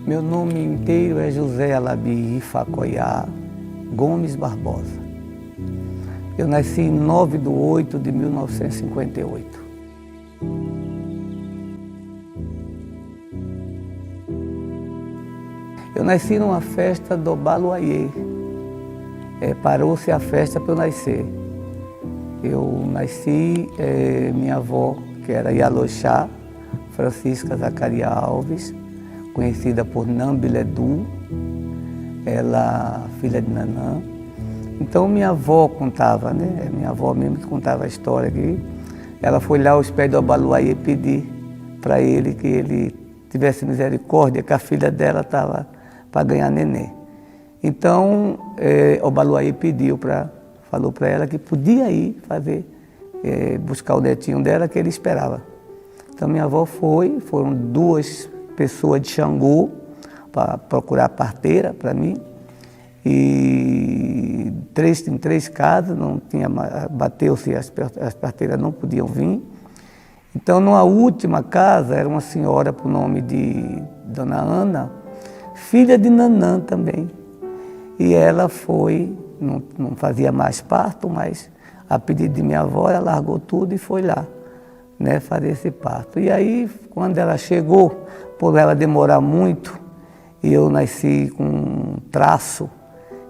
Meu nome inteiro é José Alabi Ifacoiá Gomes Barbosa. Eu nasci em 9/8/1958. Eu nasci numa festa do Baluayê. Parou-se a festa para eu nascer. Eu nasci, minha avó, que era Yaloxá, Francisca Zacaria Alves, conhecida por Nambiledu, ela filha de Nanã. Então minha avó contava, né? Minha avó mesmo que contava a história aqui. Ela foi lá aos pés do Abaluayê pedir para ele que ele tivesse misericórdia, que a filha dela estava para ganhar neném. Então o Abaluayê falou para ela que podia ir buscar o netinho dela que ele esperava. Então minha avó foram 2 pessoas de Xangô para procurar parteira para mim. E em 3 casas, bateu-se, as parteiras não podiam vir. Então, numa última casa, era uma senhora por nome de Dona Ana, filha de Nanã também. E ela não fazia mais parto, mas a pedido de minha avó, ela largou tudo e foi lá, né, fazer esse parto. E aí, quando ela chegou, por ela demorar muito, e eu nasci com um traço,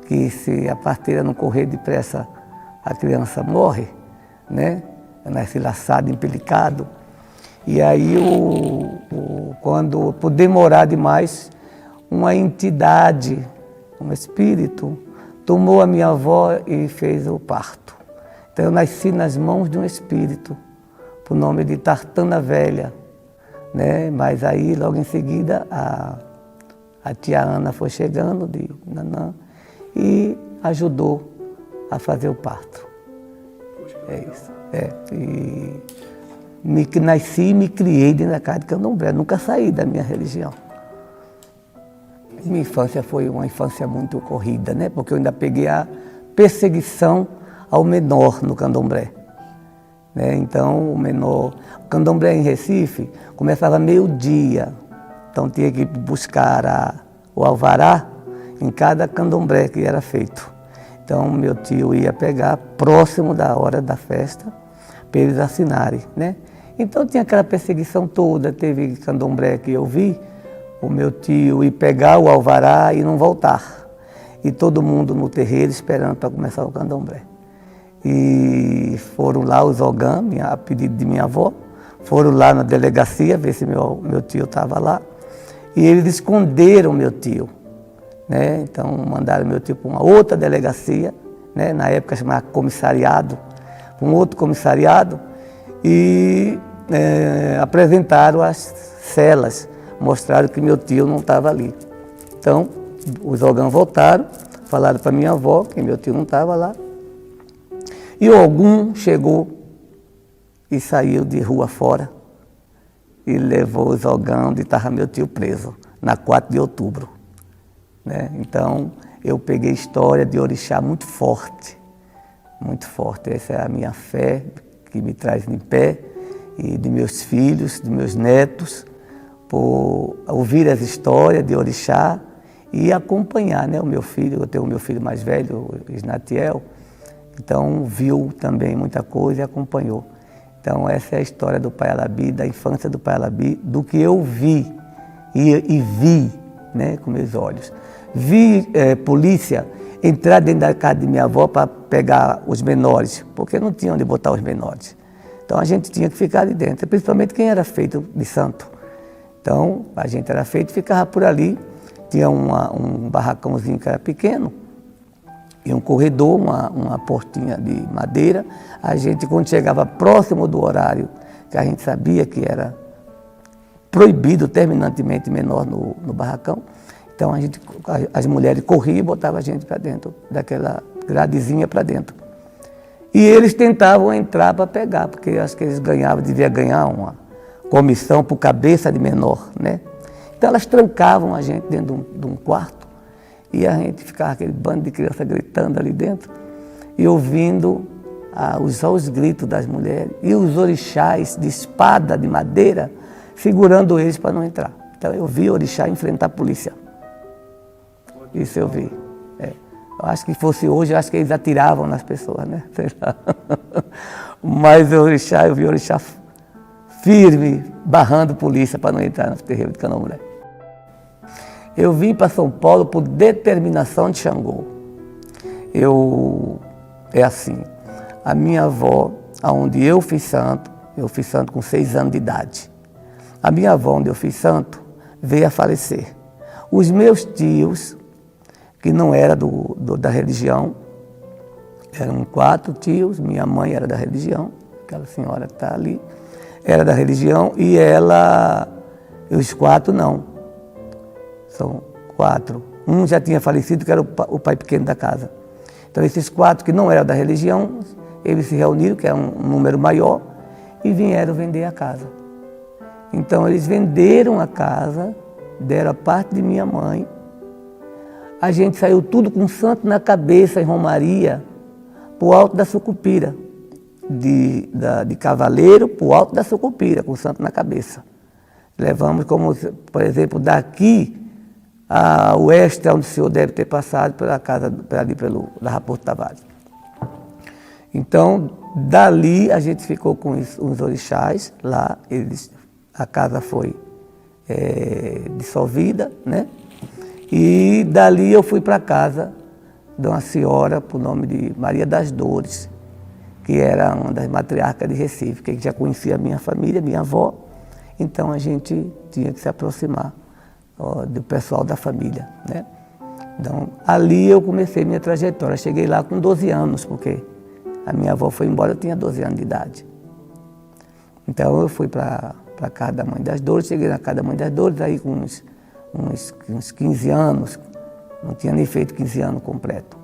que se a parteira não correr depressa, a criança morre, né? Eu nasci laçado, empelicado. E aí, por demorar demais, uma entidade, um espírito, tomou a minha avó e fez o parto. Então eu nasci nas mãos de um espírito, por nome de Tartana Velha, né? Mas aí, logo em seguida, a tia Ana foi chegando de Nanã e ajudou a fazer o parto. É isso. E nasci e me criei dentro da casa de Candomblé, nunca saí da minha religião. Minha infância foi uma infância muito corrida, né? Porque eu ainda peguei a perseguição ao menor no Candomblé. Né? Então, o Candomblé em Recife começava meio-dia, então tinha que buscar o alvará em cada candomblé que era feito. Então, meu tio ia pegar próximo da hora da festa para eles assinarem, né? Então, tinha aquela perseguição toda. Teve candomblé que eu vi, o meu tio ir pegar o alvará e não voltar. E todo mundo no terreiro esperando para começar o candomblé. E foram lá os ogãs, a pedido de minha avó, foram lá na delegacia ver se meu tio estava lá. E eles esconderam meu tio. Né? Então mandaram meu tio para uma outra delegacia, né? Na época chamava comissariado, para um outro comissariado, e apresentaram as celas, mostraram que meu tio não estava ali. Então os ogãs voltaram, falaram para minha avó que meu tio não estava lá, e o Ogum chegou e saiu de rua fora e levou os ogãs onde estava meu tio preso, na 4 de outubro. Né? Então, eu peguei história de orixá muito forte, muito forte. Essa é a minha fé que me traz em pé, e de meus filhos, de meus netos, por ouvir as histórias de orixá e acompanhar, né? O meu filho, eu tenho o meu filho mais velho, o Isnatiel, então viu também muita coisa e acompanhou. Então, essa é a história do Pai Alabi, da infância do Pai Alabi, do que eu vi e vi, né, com meus olhos. Vi polícia entrar dentro da casa de minha avó para pegar os menores, porque não tinha onde botar os menores. Então a gente tinha que ficar ali dentro, principalmente quem era feito de santo. Então a gente era feito e ficava por ali. Tinha um barracãozinho que era pequeno, e um corredor, uma portinha de madeira. A gente, quando chegava próximo do horário, que a gente sabia que era proibido terminantemente menor no barracão, então as mulheres corriam e botavam a gente para dentro, daquela gradezinha para dentro. E eles tentavam entrar para pegar, porque acho que eles devia ganhar uma comissão por cabeça de menor, né? Então elas trancavam a gente dentro de um quarto, e a gente ficava aquele bando de criança gritando ali dentro, e ouvindo os gritos das mulheres, e os orixás de espada, de madeira, segurando eles para não entrar. Então eu vi orixá enfrentar a polícia. Isso eu vi. Eu acho que fosse hoje, eu acho que eles atiravam nas pessoas, né? Sei lá. Mas eu vi orixá firme, barrando polícia para não entrar no terreiro de Candomblé. Eu vim para São Paulo por determinação de Xangô. É assim, a minha avó, onde eu fiz santo com 6 anos de idade. A minha avó, onde eu fiz santo, veio a falecer. Os meus tios, que não eram da religião, eram 4 tios, minha mãe era da religião, aquela senhora que está ali, era da religião, e os 4 não, são 4. Um já tinha falecido, que era o pai pequeno da casa. Então esses 4 que não eram da religião, eles se reuniram, que é um número maior, e vieram vender a casa. Então eles venderam a casa, deram a parte de minha mãe. A gente saiu tudo com santo na cabeça em Romaria, para o Alto da Sucupira. De Cavaleiro para o Alto da Sucupira, com o santo na cabeça. Levamos como, por exemplo, daqui a oeste, onde o senhor deve ter passado, pela casa ali da Raposo Tavares. Então, dali a gente ficou com os orixás lá, a casa foi dissolvida, né? E dali eu fui para a casa de uma senhora por nome de Maria das Dores, que era uma das matriarcas de Recife, que já conhecia a minha família, minha avó, então a gente tinha que se aproximar do pessoal da família, né? Então, ali eu comecei minha trajetória, cheguei lá com 12 anos, porque a minha avó foi embora, eu tinha 12 anos de idade. Então eu fui para a casa da Mãe das Dores, cheguei na casa da Mãe das Dores, aí com uns 15 anos, não tinha nem feito 15 anos completo.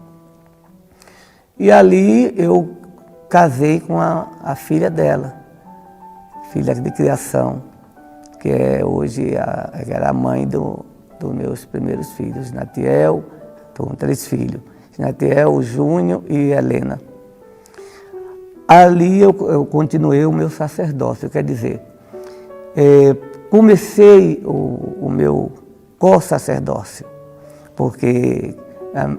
E ali eu casei com a filha dela, filha de criação, que hoje era a mãe dos meus primeiros filhos, Natiel, estou com 3 filhos, Natiel, Júnior e Helena. Ali eu continuei o meu sacerdócio, quer dizer, comecei o meu co-sacerdócio, porque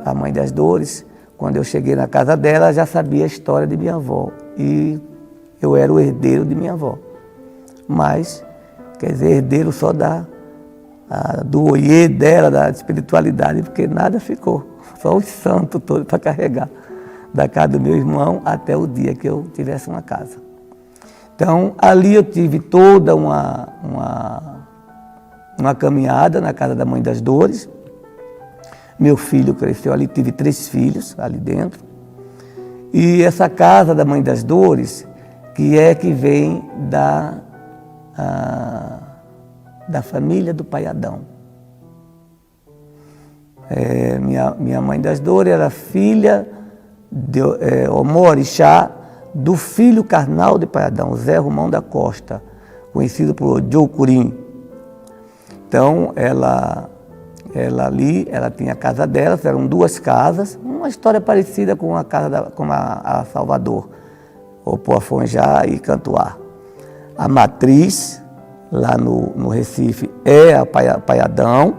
a Mãe das Dores, quando eu cheguei na casa dela, já sabia a história de minha avó e eu era o herdeiro de minha avó. Mas, quer dizer, herdeiro só do oiê dela, da espiritualidade, porque nada ficou, só os santos todos para carregar, da casa do meu irmão até o dia que eu tivesse uma casa. Então, ali eu tive toda uma caminhada na casa da Mãe das Dores. Meu filho cresceu ali, tive 3 filhos ali dentro. E essa casa da Mãe das Dores, que vem da família do Pai Adão. Minha Mãe das Dores era filha de Omorixá, do filho carnal de Pai Adão, Zé Romão da Costa, conhecido por Joucurim. Então, ela tinha a casa dela, eram 2 casas, uma história parecida com a casa com a Salvador, Opoafonjá e Cantuá. A matriz, lá no Recife, é a Pai Adão.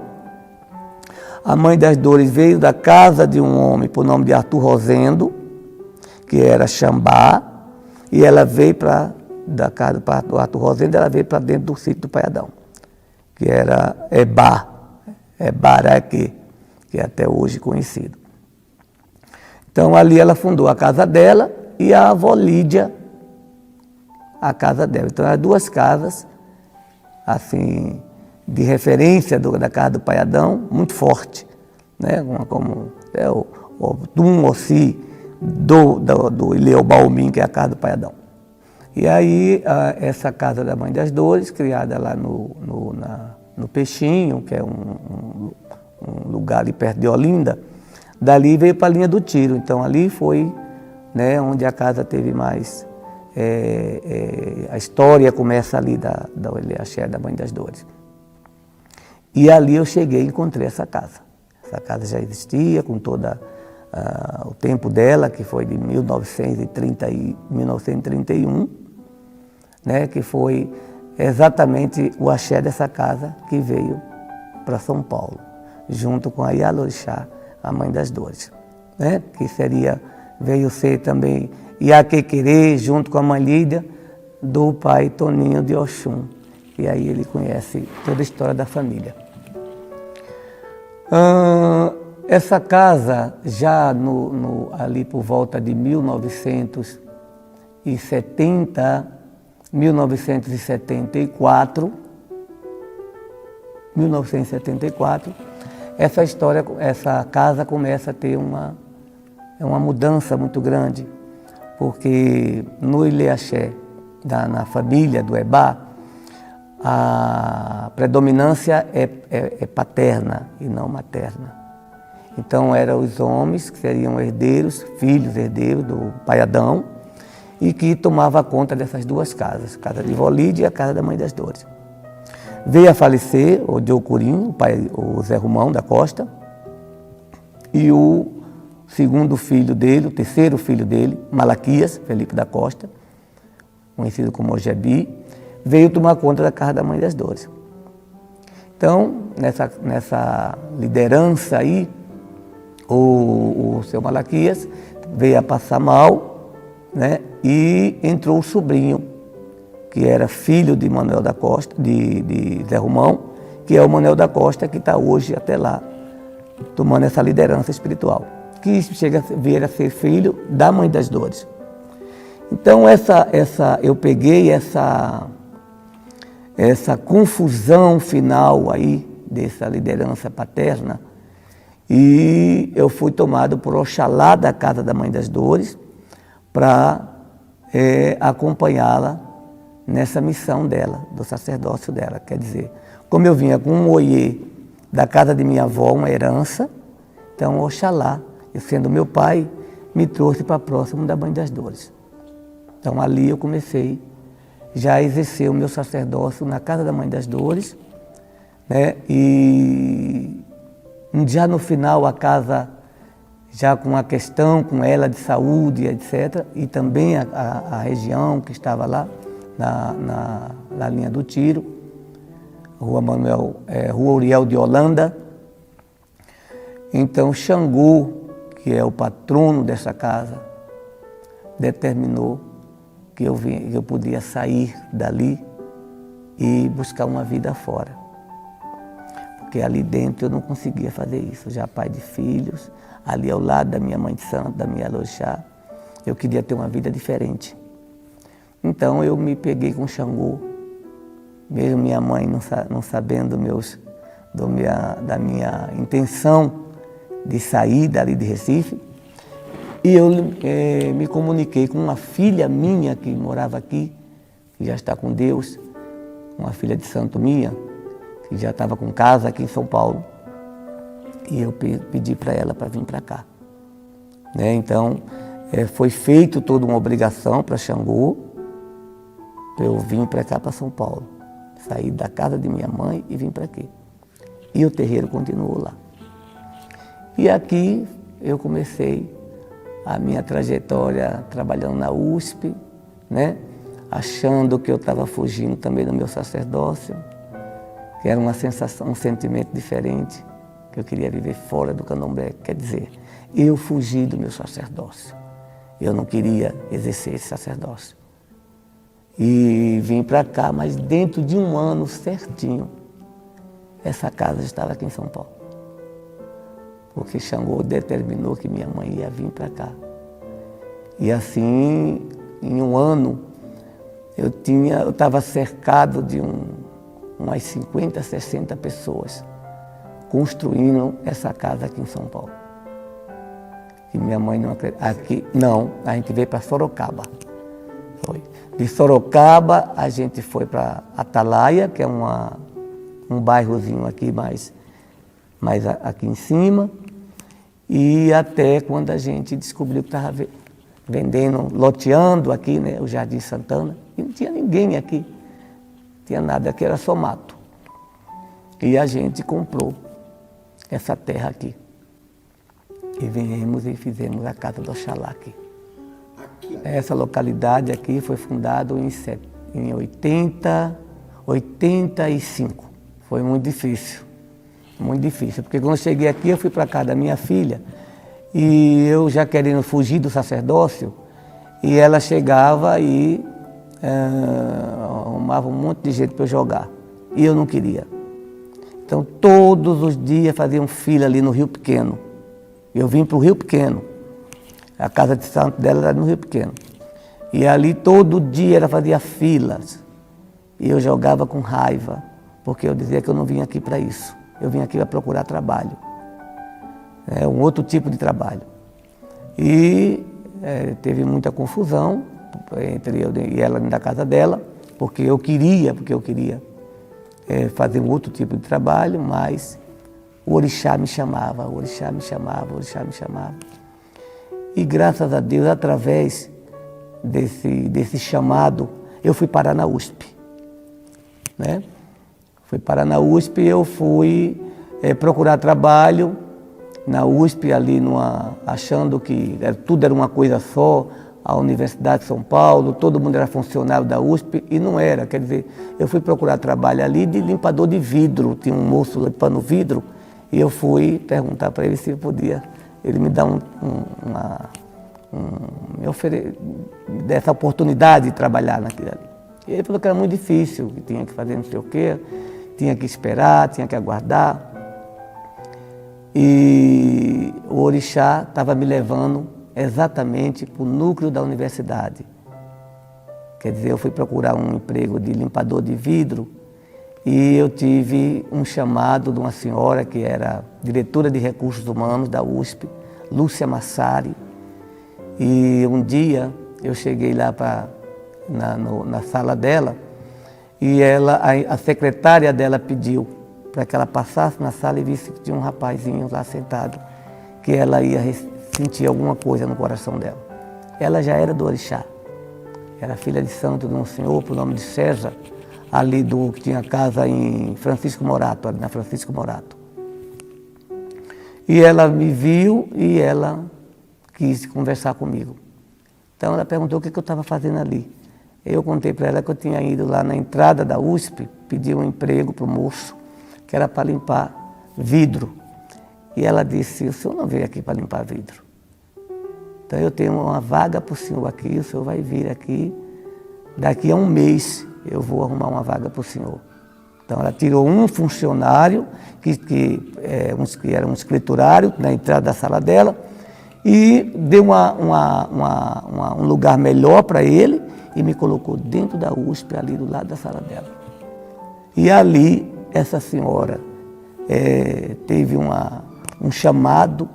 A Mãe das Dores veio da casa de um homem por nome de Arthur Rosendo, que era Xambá, e ela veio da casa do Arthur Rosendo, ela veio para dentro do sítio do Pai Adão, que era Ebaraque, que é até hoje conhecido. Então ali ela fundou a casa dela e a avó Lídia, a casa dela. Então eram 2 casas, assim, de referência da casa do Pai Adão, muito forte, né? Como o Tum Ossi do Ileu Baumim, que é a casa do Pai Adão. E aí essa casa da Mãe das Dores, criada lá no Peixinho, que é um lugar ali perto de Olinda, dali veio para a linha do Tiro. Então ali foi, né, onde a casa teve mais... a história começa ali da axé da Mãe das Dores. E ali eu cheguei e encontrei essa casa. Essa casa já existia com todo o tempo dela, que foi de 1931, né, que foi exatamente o axé dessa casa que veio para São Paulo, junto com a Ialorixá, a Mãe das Dores, né? Que veio ser também Iaquequerê, junto com a Mãe Lídia, do pai Toninho de Oxum. E aí ele conhece toda a história da família. Essa casa, já ali por volta de 1974, essa casa começa a ter uma mudança muito grande, porque no Ilê Axé, na família do Ebá, a predominância é paterna e não materna. Então eram os homens que seriam herdeiros, filhos herdeiros do pai Adão, e que tomava conta dessas duas casas, a casa de Volide e a casa da Mãe das Dores. Veio a falecer o Diocurim, o Zé Romão da Costa, e o segundo filho dele, o terceiro filho dele, Malaquias, Felipe da Costa, conhecido como Ojebi, veio tomar conta da casa da Mãe das Dores. Então, nessa liderança aí, o seu Malaquias veio a passar mal, né? E entrou o sobrinho, que era filho de Manuel da Costa, de Zé Romão, que é o Manuel da Costa, que está hoje até lá, tomando essa liderança espiritual, que vir a ser filho da Mãe das Dores. Então eu peguei essa confusão final aí, dessa liderança paterna, e eu fui tomado por Oxalá da Casa da Mãe das Dores para acompanhá-la nessa missão dela, do sacerdócio dela. Quer dizer, como eu vinha com um oiê da casa de minha avó, uma herança, então Oxalá, eu sendo meu pai, me trouxe para próximo da Mãe das Dores. Então ali eu comecei já a exercer o meu sacerdócio na casa da Mãe das Dores, né? E já no final a casa, já com a questão com ela de saúde, etc., e também a região que estava lá, na linha do Tiro, Rua Uriel de Holanda. Então Xangô, que é o patrono dessa casa, determinou que eu podia sair dali e buscar uma vida fora. Porque ali dentro eu não conseguia fazer isso, já pai de filhos, ali ao lado da minha Mãe de Santo, da minha Ialorixá, eu queria ter uma vida diferente. Então eu me peguei com Xangô, mesmo minha mãe não sabendo da minha intenção de sair dali de Recife, e eu me comuniquei com uma filha minha que morava aqui, que já está com Deus, uma filha de santo minha, que já estava com casa aqui em São Paulo, e eu pedi para ela para vir para cá. Né? Então, foi feito toda uma obrigação para Xangô, para eu vir para cá, para São Paulo. Saí da casa de minha mãe e vim para aqui. E o terreiro continuou lá. E aqui eu comecei a minha trajetória trabalhando na USP, né? Achando que eu estava fugindo também do meu sacerdócio, que era uma sensação, um sentimento diferente, que eu queria viver fora do candomblé. Quer dizer, eu fugi do meu sacerdócio. Eu não queria exercer esse sacerdócio. E vim para cá, mas dentro de um ano certinho, essa casa estava aqui em São Paulo. Porque Xangô determinou que minha mãe ia vir para cá. E assim, em um ano, eu estava cercado de umas 50, 60 pessoas construindo essa casa aqui em São Paulo. E minha mãe não acredita. Aqui, não, a gente veio para Sorocaba. Foi. De Sorocaba, a gente foi para Atalaia, que é um bairrozinho aqui mais aqui em cima, e até quando a gente descobriu que estava vendendo, loteando aqui, né, o Jardim Santana, e não tinha ninguém aqui, não tinha nada, aqui era só mato. E a gente comprou essa terra aqui. E viemos e fizemos a Casa do Oxalá aqui. Essa localidade aqui foi fundada em 85. Foi muito difícil, porque quando eu cheguei aqui eu fui para casa da minha filha e eu já querendo fugir do sacerdócio, e ela chegava e arrumava um monte de jeito para eu jogar, e eu não queria. Então todos os dias faziam fila ali no Rio Pequeno. Eu vim para o Rio Pequeno, a casa de santo dela era no Rio Pequeno, e ali todo dia ela fazia filas, e eu jogava com raiva, porque eu dizia que eu não vim aqui para isso, eu vim aqui para procurar trabalho, um outro tipo de trabalho. E teve muita confusão entre eu e ela na casa dela, porque eu queria fazer um outro tipo de trabalho, mas o orixá me chamava, o orixá me chamava, o orixá me chamava. E graças a Deus, através desse chamado, eu fui parar na USP. Né? Fui parar na USP e eu fui procurar trabalho na USP, ali achando que tudo era uma coisa só, a Universidade de São Paulo, todo mundo era funcionário da USP, e não era. Quer dizer, eu fui procurar trabalho ali de limpador de vidro, tinha um moço limpando vidro, e eu fui perguntar para ele se podia, ele me dá me oferecer essa oportunidade de trabalhar naquilo ali. E ele falou que era muito difícil, que tinha que fazer não sei o quê, tinha que esperar, tinha que aguardar. E o orixá estava me levando exatamente para o núcleo da universidade. Quer dizer, eu fui procurar um emprego de limpador de vidro e eu tive um chamado de uma senhora que era diretora de recursos humanos da USP, Lúcia Massari. E um dia eu cheguei lá na sala dela e a secretária dela pediu para que ela passasse na sala e visse que tinha um rapazinho lá sentado, que ela ia sentir alguma coisa no coração dela. Ela já era do orixá, era filha de santo de um senhor por nome de César, ali que tinha casa em Francisco Morato, ali na Francisco Morato. E ela me viu e ela quis conversar comigo. Então ela perguntou o que eu estava fazendo ali. Eu contei para ela que eu tinha ido lá na entrada da USP, pedi um emprego para o moço, que era para limpar vidro. E ela disse, o senhor não veio aqui para limpar vidro. Então eu tenho uma vaga para o senhor aqui, o senhor vai vir aqui, daqui a um mês eu vou arrumar uma vaga para o senhor. Então ela tirou um funcionário, que era um escriturário, na entrada da sala dela, e deu um lugar melhor para ele e me colocou dentro da USP, ali do lado da sala dela. E ali, essa senhora teve um chamado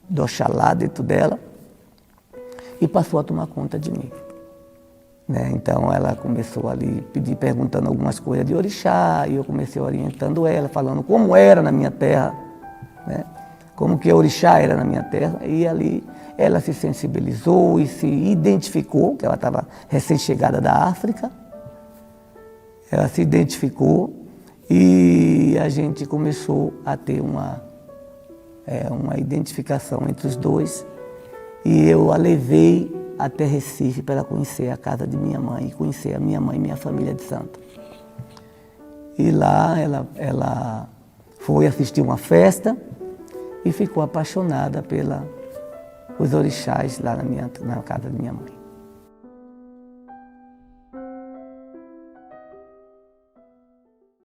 do Oxalá dentro dela e passou a tomar conta de mim. Né? Então ela começou ali perguntando algumas coisas de orixá, e eu comecei orientando ela, falando como era na minha terra, né? Como que orixá era na minha terra, e ali ela se sensibilizou e se identificou, que ela estava recém-chegada da África, ela se identificou e a gente começou a ter uma identificação entre os dois, e eu a levei até Recife para ela conhecer a casa de minha mãe, conhecer a minha mãe e minha família de santo. E lá ela foi assistir uma festa e ficou apaixonada pelos orixás lá na casa de minha mãe.